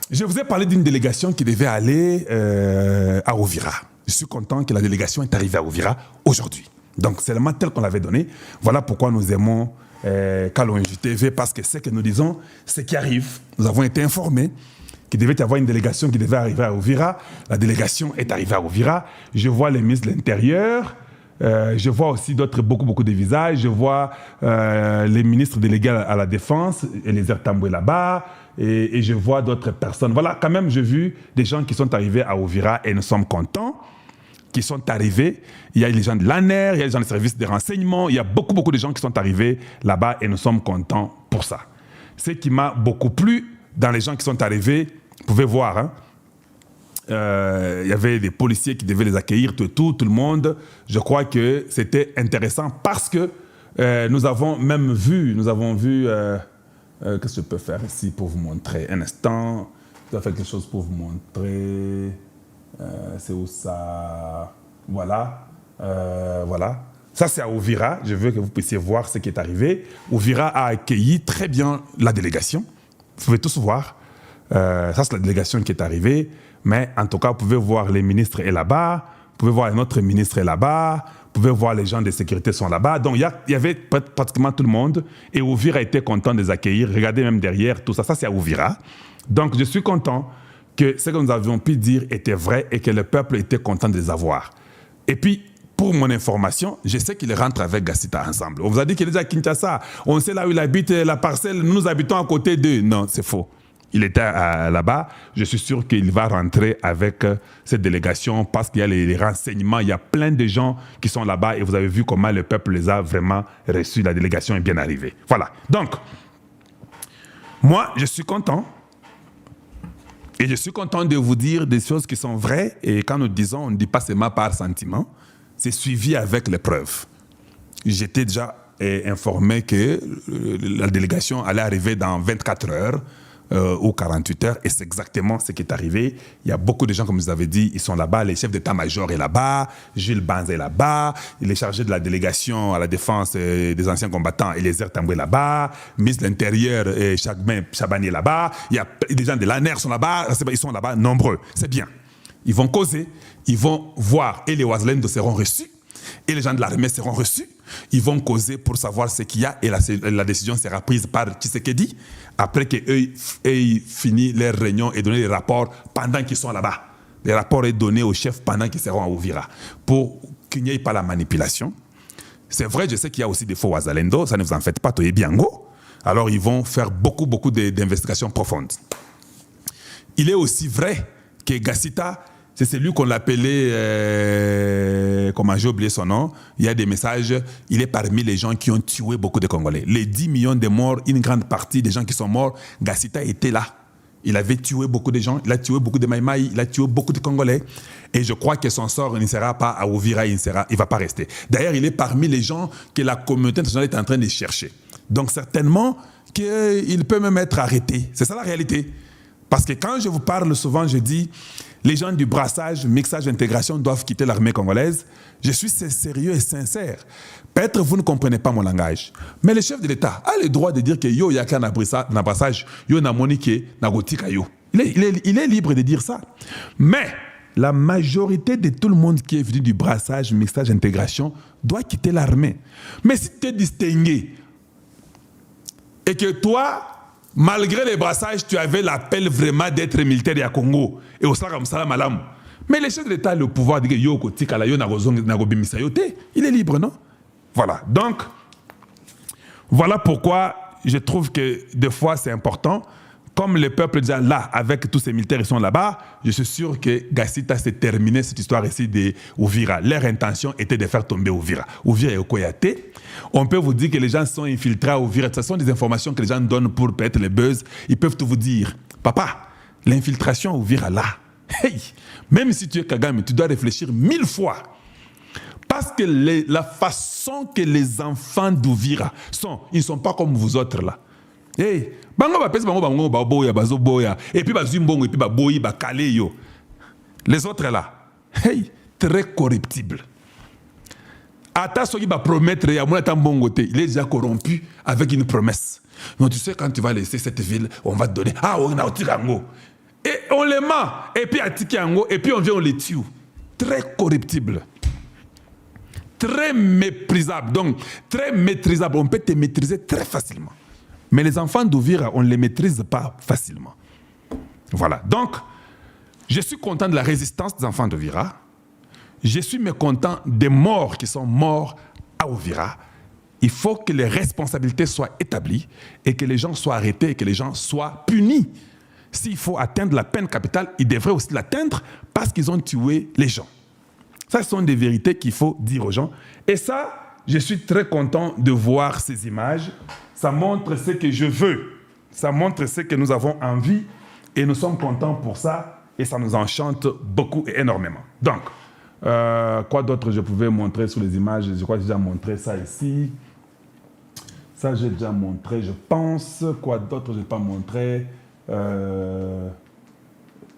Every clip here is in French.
Je vous ai parlé d'une délégation qui devait aller à Uvira. Je suis content que la délégation est arrivée à Uvira aujourd'hui. Donc, c'est le mandat tel qu'on l'avait donné. Voilà pourquoi nous aimons Kalonji TV, parce que ce que nous disons, c'est qui arrive. Nous avons été informés qu'il devait y avoir une délégation qui devait arriver à Uvira. La délégation est arrivée à Uvira. Je vois les ministres de l'Intérieur. Je vois aussi beaucoup de visages. Je vois les ministres délégués à la Défense, Eliezer Tambwe là-bas, et je vois d'autres personnes. Voilà, quand même, j'ai vu des gens qui sont arrivés à Uvira et nous sommes contents qui sont arrivés. Il y a les gens de l'ANER, il y a les gens des services de renseignement, il y a beaucoup de gens qui sont arrivés là-bas et nous sommes contents pour ça. Ce qui m'a beaucoup plu dans les gens qui sont arrivés, vous pouvez voir, hein, il y avait des policiers qui devaient les accueillir, tout le monde. Je crois que c'était intéressant parce que nous avons vu, qu'est-ce que je peux faire ici pour vous montrer un instant. Je dois faire quelque chose pour vous montrer. C'est où ça? Voilà. Voilà. Ça, c'est à Uvira. Je veux que vous puissiez voir ce qui est arrivé. Uvira a accueilli très bien la délégation. Vous pouvez tous voir. Ça, c'est la délégation qui est arrivée. Mais en tout cas, vous pouvez voir les ministres est là-bas. Vous pouvez voir notre ministre est là-bas. Vous pouvez voir les gens de sécurité sont là-bas. Donc, il y avait pratiquement tout le monde. Et Uvira était content de les accueillir. Regardez même derrière tout ça. Ça, c'est à Uvira. Donc, je suis content que ce que nous avions pu dire était vrai et que le peuple était content de les avoir. Et puis, pour mon information, je sais qu'il rentre avec Gassita ensemble. On vous a dit qu'il est à Kinshasa. On sait là où il habite, la parcelle. Nous habitons à côté d'eux. Non, c'est faux. Il était là-bas. Je suis sûr qu'il va rentrer avec cette délégation parce qu'il y a les renseignements. Il y a plein de gens qui sont là-bas et vous avez vu comment le peuple les a vraiment reçus. La délégation est bien arrivée. Voilà. Donc, moi, je suis content. Et je suis content de vous dire des choses qui sont vraies. Et quand nous disons, on ne dit pas seulement par sentiment. C'est suivi avec les preuves. J'étais déjà informé que la délégation allait arriver dans 24 heures. Ou 48 heures, et c'est exactement ce qui est arrivé. Il y a beaucoup de gens, comme vous avez dit, ils sont là-bas. Les chefs d'état-major est là-bas, Jules Banz est là-bas, il est chargé de la délégation à la défense des anciens combattants, Eliezer Tambwe est là-bas, ministre de l'Intérieur, Chagmin Chabani est là-bas, il y a des gens de l'ANER sont là-bas, ils sont là-bas nombreux. C'est bien. Ils vont causer, ils vont voir, et les Ouazalendo seront reçus, et les gens de l'armée seront reçus. Ils vont causer pour savoir ce qu'il y a et la décision sera prise par Tshisekedi après qu'eux aient fini leur réunion et donné les rapports pendant qu'ils sont là-bas. Les rapports sont donnés aux chefs pendant qu'ils seront à Uvira pour qu'il n'y ait pas la manipulation. C'est vrai, je sais qu'il y a aussi des faux Ouazalendo, ça ne vous en faites pas, Toye Biango. Alors ils vont faire beaucoup d'investigations profondes. Il est aussi vrai que Gassita, c'est celui qu'on l'appelait, comment j'ai oublié son nom, il y a des messages, il est parmi les gens qui ont tué beaucoup de Congolais. Les 10 millions de morts, une grande partie des gens qui sont morts, Gassita était là. Il avait tué beaucoup de gens, il a tué beaucoup de Maïmaï, il a tué beaucoup de Congolais. Et je crois que son sort ne sera pas à Uvira, il ne va pas rester. D'ailleurs, il est parmi les gens que la communauté internationale est en train de chercher. Donc certainement qu'il peut même être arrêté. C'est ça la réalité. Parce que quand je vous parle souvent, je dis... Les gens du brassage, mixage, intégration doivent quitter l'armée congolaise. Je suis sérieux et sincère. Peut-être vous ne comprenez pas mon langage. Mais le chef de l'État a le droit de dire que yo yaka na brassage, yo na monique, na gotika yo. Il est libre de dire ça. Mais la majorité de tout le monde qui est venu du brassage, mixage, intégration doit quitter l'armée. Mais si tu es distingué et que toi... Malgré les brassages, tu avais l'appel vraiment d'être militaire à Congo. Et au Salam Salam Alam. Mais les chefs de l'État, le pouvoir de dire il est libre, non? Voilà. Donc, voilà pourquoi je trouve que des fois c'est important. Comme le peuple déjà là, avec tous ces militaires, ils sont là-bas, je suis sûr que Gassita s'est terminé cette histoire ici de Uvira. Leur intention était de faire tomber Uvira. Uvira est au Koyate. On peut vous dire que les gens sont infiltrés à Uvira. Ce sont des informations que les gens donnent pour peut-être les buzz. Ils peuvent tout vous dire. Papa, l'infiltration à Uvira là, hey, même si tu es Kagame, tu dois réfléchir 1000 fois. Parce que la façon que les enfants d'Uvira sont, ils ne sont pas comme vous autres là. Hey, bango ba pesi bango bango ba boya bazo boya et puis bazu mbongo et puis ba boyi ba calé yo. Les autres là, hey, très corruptible. Ata soki ba promettre ya mona tambongo te, il est déjà corrompu avec une promesse. Non, tu sais quand tu vas laisser cette ville, on va te donner on a otirango. Et on les ment. Et puis à Tikiango, et puis on vient, on les tue. Très corruptible. Très méprisable. Donc, très maîtrisable. On peut te maîtriser très facilement. Mais les enfants d'Ouvira, on ne les maîtrise pas facilement. Voilà. Donc, je suis content de la résistance des enfants d'Ouvira. Je suis mécontent des morts qui sont morts à Ouvira. Il faut que les responsabilités soient établies et que les gens soient arrêtés et que les gens soient punis. S'il faut atteindre la peine capitale, ils devraient aussi l'atteindre parce qu'ils ont tué les gens. Ça, ce sont des vérités qu'il faut dire aux gens. Et ça, je suis très content de voir ces images. Ça montre ce que je veux. Ça montre ce que nous avons envie. Et nous sommes contents pour ça. Et ça nous enchante beaucoup et énormément. Donc, quoi d'autre je pouvais montrer sur les images? Je crois que j'ai déjà montré ça ici. Ça, j'ai déjà montré, je pense. Quoi d'autre je n'ai pas montré?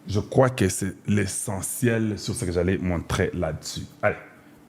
Je crois que c'est l'essentiel sur ce que j'allais montrer là-dessus. Allez.